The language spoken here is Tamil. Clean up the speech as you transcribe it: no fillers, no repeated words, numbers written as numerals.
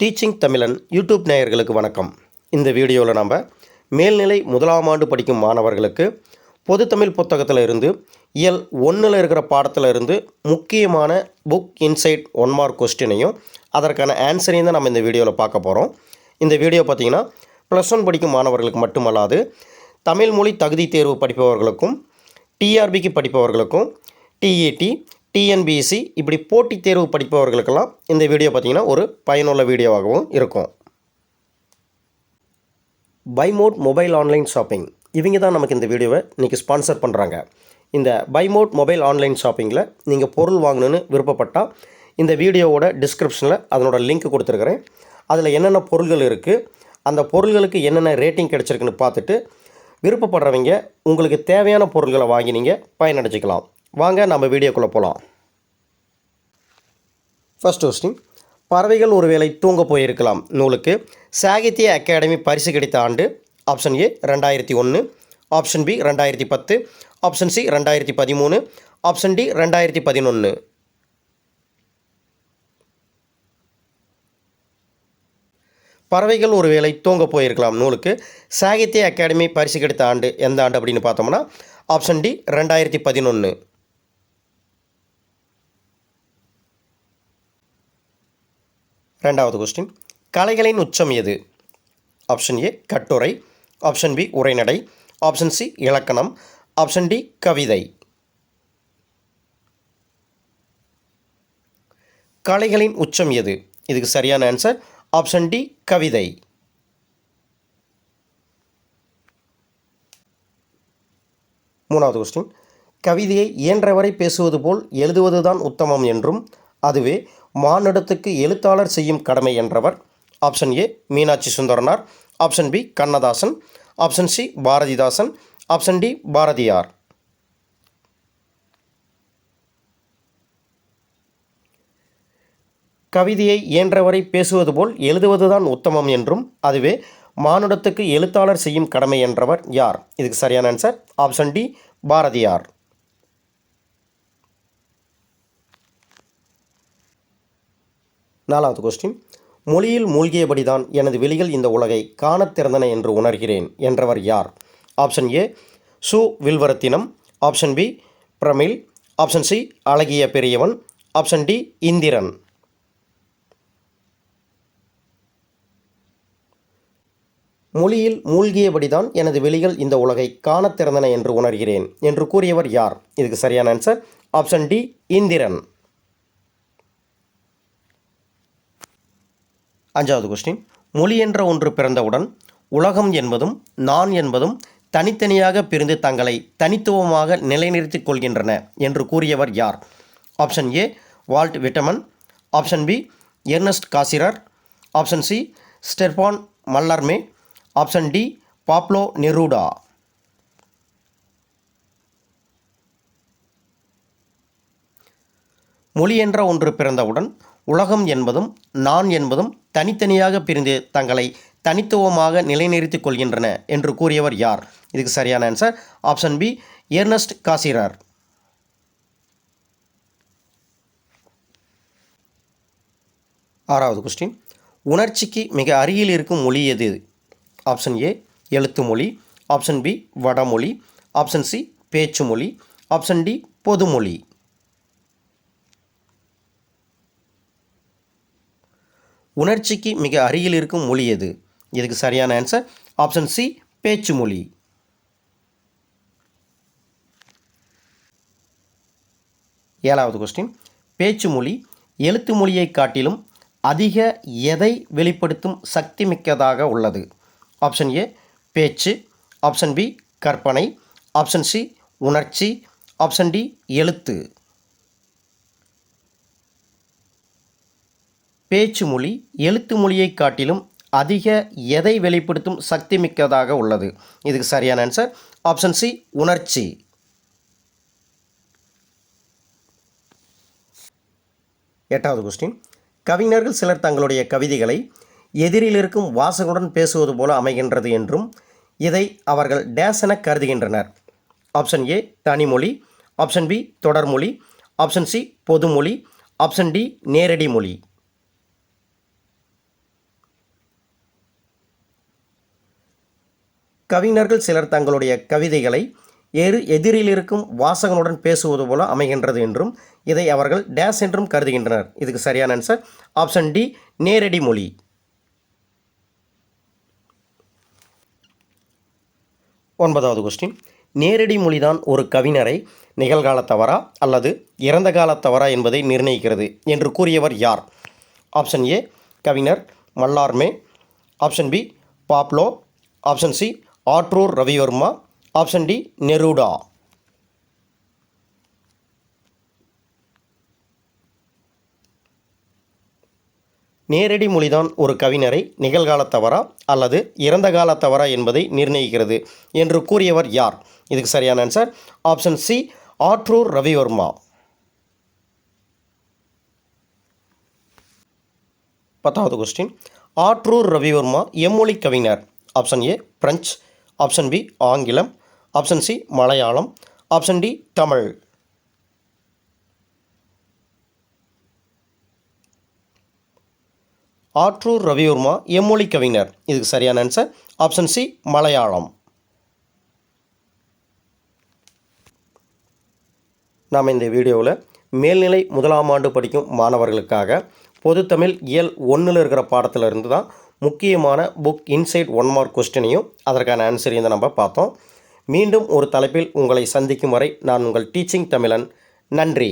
டீச்சிங் தமிழன் யூடியூப் நேயர்களுக்கு வணக்கம். இந்த வீடியோவில் நம்ம மேல்நிலை முதலாம் ஆண்டு படிக்கும் மாணவர்களுக்கு பொது தமிழ் புத்தகத்தில் இருந்து இயல் 1ல் இருக்கிற பாடத்தில் இருந்து முக்கியமான புக் இன்சைட் 1 மார்க் கொஸ்டினையும் அதற்கான ஆன்சரையும் தான் நம்ம இந்த வீடியோவில் பார்க்க போகிறோம். இந்த வீடியோ பார்த்திங்கன்னா +1 படிக்கும் மாணவர்களுக்கு மட்டுமல்லாது தமிழ் மொழி தகுதி தேர்வு படிப்பவர்களுக்கும் டிஆர்பிக்கு படிப்பவர்களுக்கும் டிஇடி டிஎன்பிஎஸ்சி இப்படி போட்டித் தேர்வு படிப்பவர்களுக்கெல்லாம் இந்த வீடியோ பார்த்திங்கன்னா ஒரு பயனுள்ள வீடியோவாகவும் இருக்கும். பைமோட் மொபைல் ஆன்லைன் ஷாப்பிங் இவங்க தான் நமக்கு இந்த வீடியோவை இன்றைக்கி ஸ்பான்சர் பண்ணுறாங்க. இந்த பைமோட் மொபைல் ஆன்லைன் ஷாப்பிங்கில் நீங்கள் பொருள் வாங்கணுன்னு விருப்பப்பட்டால் இந்த வீடியோவோட டிஸ்கிரிப்ஷனில் அதனோட லிங்க் கொடுத்துருக்குறேன். அதில் என்னென்ன பொருள்கள் இருக்குது, அந்த பொருள்களுக்கு என்னென்ன ரேட்டிங் கிடச்சிருக்குன்னு பார்த்துட்டு விருப்பப்படுறவங்க உங்களுக்கு தேவையான பொருள்களை வாங்கி நீங்கள் பயனடைச்சிக்கலாம். வாங்க நம்ம வீடியோக்குள்ளே போகலாம். ஃபர்ஸ்ட் கொஸ்டின், பறவைகள் ஒருவேளை தூங்க போயிருக்கலாம் நூலுக்கு சாகித்ய அகாடமி பரிசு கிடைத்த ஆண்டு? Option A 2001, option B 2010, option C 2013, option D 2011. பறவைகள் ஒருவேளை தூங்க போயிருக்கலாம் நூலுக்கு சாகித்ய அகாடமி பரிசு கிடைத்த ஆண்டு எந்த ஆண்டு அப்படின்னு பார்த்தோம்னா ஆப்ஷன் டி 2011. ரெண்டாவது கொஸ்டின், கலைகளின் உச்சம் எது? ஆப்ஷன் ஏ கட்டுரை, ஆப்ஷன் பி உரைநடை, ஆப்ஷன் சி இலக்கணம், ஆப்ஷன் டி கவிதை. கலைகளின் உச்சம் எது? இதுக்கு சரியான ஆன்சர் ஆப்ஷன் டி கவிதை. மூணாவது கொஸ்டின், கவிதையை இயன்றவரை பேசுவது போல் எழுதுவதுதான் உத்தமம் என்றும் அதுவே மானுடத்துக்கு எழுத்தாளர் செய்யும் கடமை என்றவர்? Option A Meenakshi Sundaranar, option B Kannadasan, option C Bharathidasan, option D Bharathiyar. கவிதையை இயன்றவரை பேசுவது போல் எழுதுவதுதான் உத்தமம் என்றும் அதுவே மானுடத்துக்கு எழுத்தாளர் செய்யும் கடமை என்றவர் யார்? இதுக்கு சரியான ஆன்சர் ஆப்ஷன் டி பாரதியார். நாலாவது கொஸ்டின், மொழியில் மூழ்கியபடிதான் எனது விழிகள் இந்த உலகை காணத் திறந்தன என்று உணர்கிறேன் என்றவர் யார்? Option A Su Vilvarathinam, option B Pramil, option C அழகிய பெரியவன், ஆப்ஷன் டி இந்திரன். மொழியில் மூழ்கியபடிதான் எனது விழிகள் இந்த உலகை காணத் திறந்தன என்று உணர்கிறேன் என்று கூறியவர் யார்? இதுக்கு சரியான ஆன்சர் ஆப்ஷன் டி இந்திரன். அஞ்சாவது கொஸ்டின், மொழி என்ற ஒன்று பிறந்தவுடன் உலகம் என்பதும் நான் என்பதும் தனித்தனியாக பிரிந்து தங்களை தனித்துவமாக நிலைநிறுத்திக் கொள்கின்றன என்று கூறியவர் யார்? Option A Walt Whitman, option B Ernst Cassirer, option C Stephane Mallarme, option D Pablo Neruda. மொழி என்ற ஒன்று பிறந்தவுடன் உலகம் என்பதும் நான் என்பதும் தனித்தனியாக பிரிந்து தங்களை தனித்துவமாக நிலைநிறுத்திக் கொள்கின்றன என்று கூறியவர் யார்? இதுக்கு சரியான ஆன்சர் ஆப்ஷன் பி எர்னஸ்ட் காசிரர். ஆறாவது கொஸ்டின், உணர்ச்சிக்கு மிக அருகில் இருக்கும் மொழி எது? ஆப்ஷன் ஏ எழுத்து மொழி, ஆப்ஷன் பி வடமொழி, ஆப்ஷன் சி பேச்சு மொழி, ஆப்ஷன் டி பொதுமொழி. உணர்ச்சிக்கு மிக அருகில் இருக்கும் மொழி எது? இதுக்கு சரியான ஆன்சர் ஆப்ஷன் சி பேச்சு மொழி. ஏழாவது கொஸ்டின், பேச்சு மொழி எழுத்து மொழியை காட்டிலும் அதிக எதை வெளிப்படுத்தும் சக்தி மிக்கதாக உள்ளது? ஆப்ஷன் ஏ பேச்சு, ஆப்ஷன் பி கற்பனை, ஆப்ஷன் சி உணர்ச்சி, ஆப்ஷன் டி எழுத்து. பேச்சு மொழி எழுத்து மொழியை காட்டிலும் அதிக எதை வெளிப்படுத்தும் சக்தி மிக்கதாக உள்ளது? இதுக்கு சரியான ஆன்சர் ஆப்ஷன் சி உணர்ச்சி. எட்டாவது கொஸ்டின், கவிஞர்கள் சிலர் தங்களுடைய கவிதைகளை எதிரில் இருக்கும் வாசகனுடன் பேசுவது போல அமைகின்றது என்றும் இதை அவர்கள் டேஸ் என கருதுகின்றனர்? ஆப்ஷன் ஏ தனிமொழி, ஆப்ஷன் பி தொடர்மொழி, ஆப்ஷன் சி பொதுமொழி, ஆப்ஷன் டி நேரடி மொழி. கவிஞர்கள் சிலர் தங்களுடைய கவிதைகளை எதிரில் இருக்கும் வாசகனுடன் பேசுவது போல அமைகின்றது என்றும் இதை அவர்கள் டேஸ் என்றும் கருதுகின்றனர். இதுக்கு சரியான ஆன்சர் ஆப்ஷன் டி, நேரடி மொழி. 9வது கொஸ்டின். நேரடி மொழிதான் ஒரு கவிஞரை நிகழ்காலத்தவரா அல்லது இறந்த காலத்தவரா என்பதை நிர்ணயிக்கிறது என்று கூறியவர் யார்? ஆப்ஷன் ஏ, கவிஞர் Mallarme. Option B, Pablo. Option C, Attoor Ravivarma. Option D, Neruda. நேரடி மொழிதான் ஒரு கவிஞரை நிகழ்காலத்தவரா அல்லது இறந்த காலத்தவரா என்பதை நிர்ணயிக்கிறது என்று கூறியவர் யார்? இதுக்கு சரியான answer option C, Attoor Ravivarma. 10வது கொஸ்டின். ஆற்றூர் ரவிவர்மா எம்மொழி கவிஞர்? Option A, French. Option B, ஆங்கிலம். Option C, Malayalam. Option D, Tamil. Attoor Ravivarma எம்மொழி கவிஞர். இதுக்கு சரியான ஆன்சர் ஆப்ஷன் சி, மலையாளம். நாம் இந்த வீடியோவில் மேல்நிலை 1ஆம் ஆண்டு படிக்கும் மாணவர்களுக்காக பொதுத்தமிழ் இயல் 1ல் இருக்கிற பாடத்தில் இருந்து தான் முக்கியமான புக் இன்சைட் 1 மார்க் கொஸ்டினையும் அதற்கான ஆன்சரையும் தான் நம்ம பார்த்தோம். மீண்டும் ஒரு தலைப்பில் உங்களை சந்திக்கும் வரை நான் உங்கள் டீச்சிங் தமிழன். நன்றி.